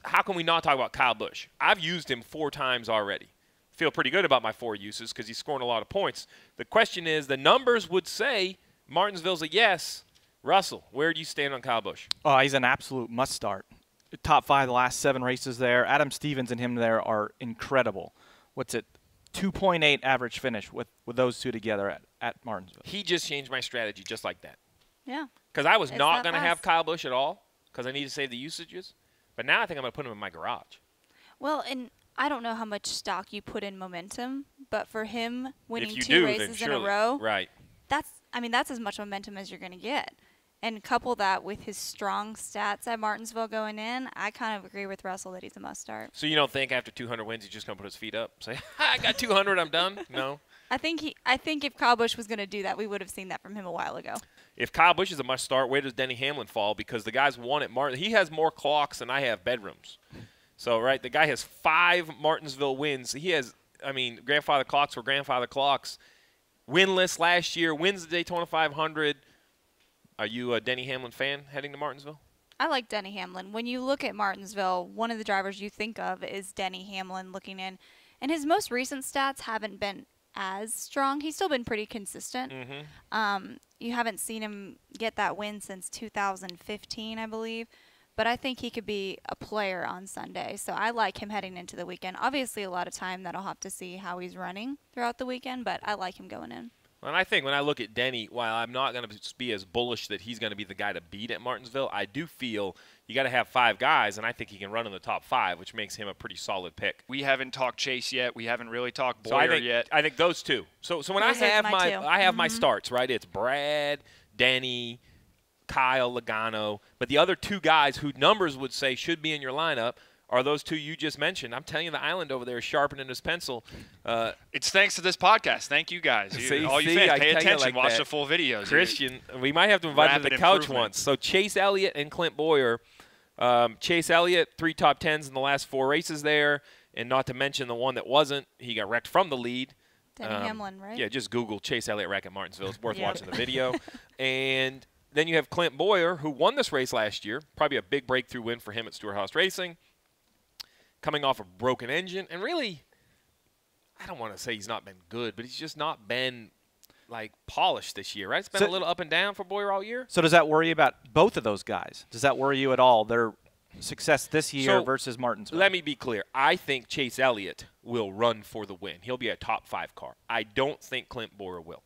how can we not talk about Kyle Busch? I've used him 4 times already. Feel pretty good about my 4 uses because he's scoring a lot of points. The question is, the numbers would say Martinsville's a yes. Russell, where do you stand on Kyle Busch? Oh, he's an absolute must-start. Top 5 the last 7 races there. Adam Stevens and him there are incredible. What's it? 2.8 average finish with those two together at Martinsville. He just changed my strategy just like that. Yeah. Because I was not going to have Kyle Busch at all because I need to save the usages. But now I think I'm going to put him in my garage. Well, and I don't know how much stock you put in momentum, but for him winning If you 2 do, races then in a row, right. that's as much momentum as you're going to get. And couple that with his strong stats at Martinsville going in, I kind of agree with Russell that he's a must-start. So you don't think after 200 wins he's just going to put his feet up, say, I got 200, I'm done? No? I think if Kyle Busch was going to do that, we would have seen that from him a while ago. If Kyle Busch is a must-start, where does Denny Hamlin fall? Because the guy's won at Martin. He has more clocks than I have bedrooms. So, right, the guy has 5 Martinsville wins. He has, grandfather clocks were grandfather clocks. Winless last year, wins the Daytona 500. Are you a Denny Hamlin fan heading to Martinsville? I like Denny Hamlin. When you look at Martinsville, one of the drivers you think of is Denny Hamlin looking in. And his most recent stats haven't been as strong. He's still been pretty consistent. Mm-hmm. You haven't seen him get that win since 2015, I believe. But I think he could be a player on Sunday. So I like him heading into the weekend. Obviously, a lot of time that I'll have to see how he's running throughout the weekend, but I like him going in. And I think when I look at Denny, while I'm not going to be as bullish that he's going to be the guy to beat at Martinsville, I do feel you got to have 5 guys, and I think he can run in the top 5, which makes him a pretty solid pick. We haven't talked Chase yet. We haven't really talked Boyer yet. I think those 2. So when I have my starts, right, it's Brad, Denny, Kyle, Logano, but the other 2 guys who numbers would say should be in your lineup are those 2 you just mentioned. I'm telling you, the island over there is sharpening his pencil. It's thanks to this podcast. Thank you guys. All you fans, pay attention. Watch the full videos. Christian, we might have to invite him to the couch once. So Chase Elliott and Clint Boyer. Chase Elliott, 3 top 10s in the last 4 races there, and not to mention the one that wasn't. He got wrecked from the lead. Denny Hamlin, right? Yeah, just Google Chase Elliott wreck at Martinsville. It's worth watching the video. And then you have Clint Boyer, who won this race last year. Probably a big breakthrough win for him at Stewart-Haas Racing. Coming off a broken engine, and really, I don't want to say he's not been good, but he's just not been, polished this year, right? It's been a little up and down for Boyer all year. So does that worry about both of those guys? Does that worry you at all, their success this year versus Martinsville? Let me be clear. I think Chase Elliott will run for the win. He'll be a top 5 car. I don't think Clint Boyer will.